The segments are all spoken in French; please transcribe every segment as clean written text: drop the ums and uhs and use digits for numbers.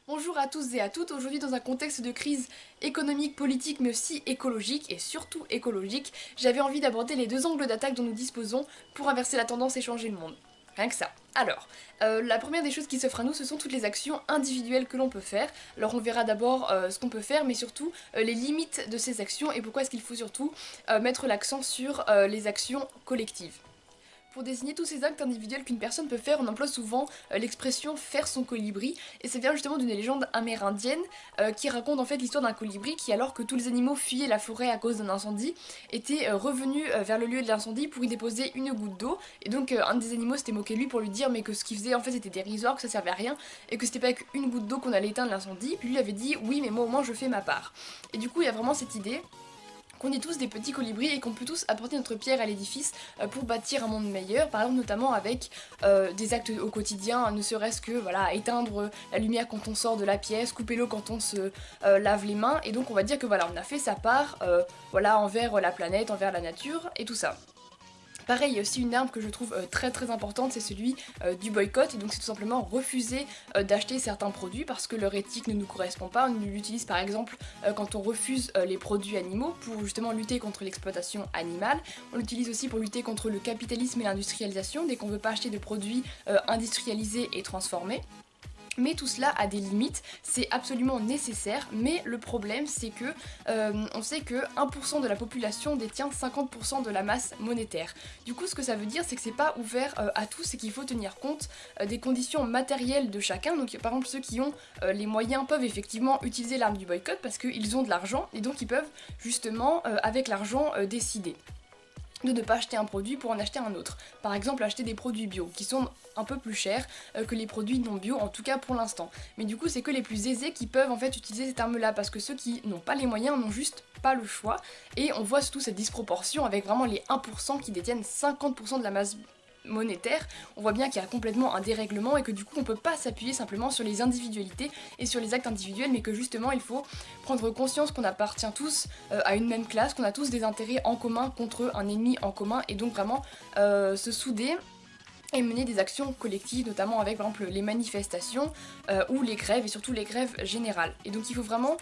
Bonjour à tous et à toutes, aujourd'hui dans un contexte de crise économique, politique mais aussi écologique et surtout écologique, j'avais envie d'aborder les deux angles d'attaque dont nous disposons pour inverser la tendance et changer le monde. Rien que ça. Alors, la première des choses qui s'offrent à nous, ce sont toutes les actions individuelles que l'on peut faire. Alors on verra d'abord ce qu'on peut faire, mais surtout les limites de ces actions et pourquoi est-ce qu'il faut surtout mettre l'accent sur les actions collectives. Pour désigner tous ces actes individuels qu'une personne peut faire, on emploie souvent l'expression faire son colibri, et ça vient justement d'une légende amérindienne qui raconte en fait l'histoire d'un colibri qui, alors que tous les animaux fuyaient la forêt à cause d'un incendie, était revenu vers le lieu de l'incendie pour y déposer une goutte d'eau, et donc un des animaux s'était moqué de lui pour lui dire mais que ce qu'il faisait en fait était dérisoire, que ça servait à rien, et que c'était pas avec une goutte d'eau qu'on allait éteindre l'incendie, puis lui avait dit oui mais moi au moins je fais ma part. Et du coup il y a vraiment cette idée qu'on est tous des petits colibris et qu'on peut tous apporter notre pierre à l'édifice pour bâtir un monde meilleur, par exemple notamment avec des actes au quotidien, ne serait-ce que voilà, éteindre la lumière quand on sort de la pièce, couper l'eau quand on se lave les mains, et donc on va dire que voilà, on a fait sa part voilà, envers la planète, envers la nature et tout ça. Pareil, il y a aussi une arme que je trouve très importante, c'est celui du boycott, et donc c'est tout simplement refuser d'acheter certains produits parce que leur éthique ne nous correspond pas. On l'utilise par exemple quand on refuse les produits animaux pour justement lutter contre l'exploitation animale. On l'utilise aussi pour lutter contre le capitalisme et l'industrialisation, dès qu'on veut pas acheter de produits industrialisés et transformés. Mais tout cela a des limites, c'est absolument nécessaire, mais le problème c'est que on sait que 1% de la population détient 50% de la masse monétaire. Du coup ce que ça veut dire c'est que c'est pas ouvert à tous et qu'il faut tenir compte des conditions matérielles de chacun. Donc par exemple ceux qui ont les moyens peuvent effectivement utiliser l'arme du boycott parce qu'ils ont de l'argent et donc ils peuvent justement avec l'argent décider de ne pas acheter un produit pour en acheter un autre. Par exemple, acheter des produits bio, qui sont un peu plus chers que les produits non bio, en tout cas pour l'instant. Mais du coup, c'est que les plus aisés qui peuvent en fait utiliser cette arme-là, parce que ceux qui n'ont pas les moyens n'ont juste pas le choix. Et on voit surtout cette disproportion avec vraiment les 1% qui détiennent 50% de la masse monétaire. On voit bien qu'il y a complètement un dérèglement et que du coup on peut pas s'appuyer simplement sur les individualités et sur les actes individuels, mais que justement il faut prendre conscience qu'on appartient tous à une même classe, qu'on a tous des intérêts en commun contre un ennemi en commun, et donc vraiment se souder et mener des actions collectives, notamment avec par exemple les manifestations ou les grèves, et surtout les grèves générales. Et donc il faut vraiment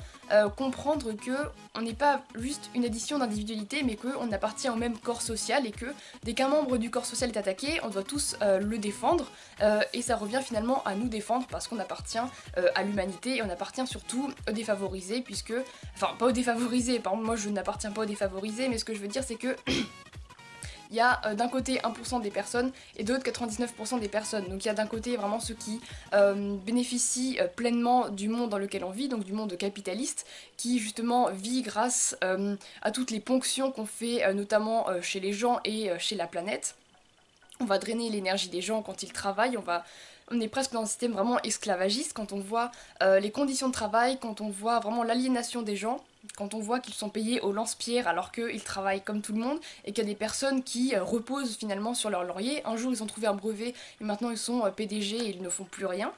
comprendre que on n'est pas juste une addition d'individualité, mais qu'on appartient au même corps social, et que dès qu'un membre du corps social est attaqué, on doit tous le défendre, et ça revient finalement à nous défendre parce qu'on appartient à l'humanité, et on appartient surtout aux défavorisés, puisque... Enfin, pas aux défavorisés, par exemple moi je n'appartiens pas aux défavorisés, mais ce que je veux dire c'est que... il y a d'un côté 1% des personnes et de l'autre 99% des personnes. Donc il y a d'un côté vraiment ceux qui bénéficient pleinement du monde dans lequel on vit, donc du monde capitaliste, qui justement vit grâce à toutes les ponctions qu'on fait notamment chez les gens et chez la planète. On va drainer l'énergie des gens quand ils travaillent, on est presque dans un système vraiment esclavagiste quand on voit les conditions de travail, quand on voit vraiment l'aliénation des gens, quand on voit qu'ils sont payés au lance-pierre alors qu'ils travaillent comme tout le monde, et qu'il y a des personnes qui reposent finalement sur leur laurier. Un jour ils ont trouvé un brevet et maintenant ils sont PDG et ils ne font plus rien.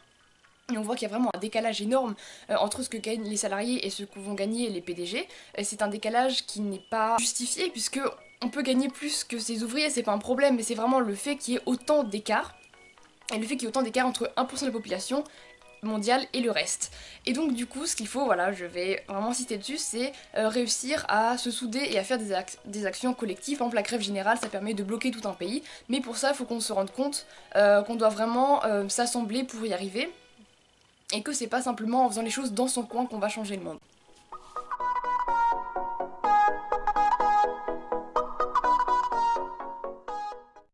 Et on voit qu'il y a vraiment un décalage énorme entre ce que gagnent les salariés et ce que vont gagner les PDG. C'est un décalage qui n'est pas justifié, puisque on peut gagner plus que ses ouvriers, c'est pas un problème, mais c'est vraiment le fait qu'il y ait autant d'écart, et le fait qu'il y ait autant d'écart entre 1% de la population mondiale et le reste. Et donc du coup, ce qu'il faut, voilà, je vais vraiment insister dessus, c'est réussir à se souder et à faire des actions collectives. Par exemple, la grève générale, ça permet de bloquer tout un pays, mais pour ça, il faut qu'on se rende compte qu'on doit vraiment s'assembler pour y arriver, et que c'est pas simplement en faisant les choses dans son coin qu'on va changer le monde.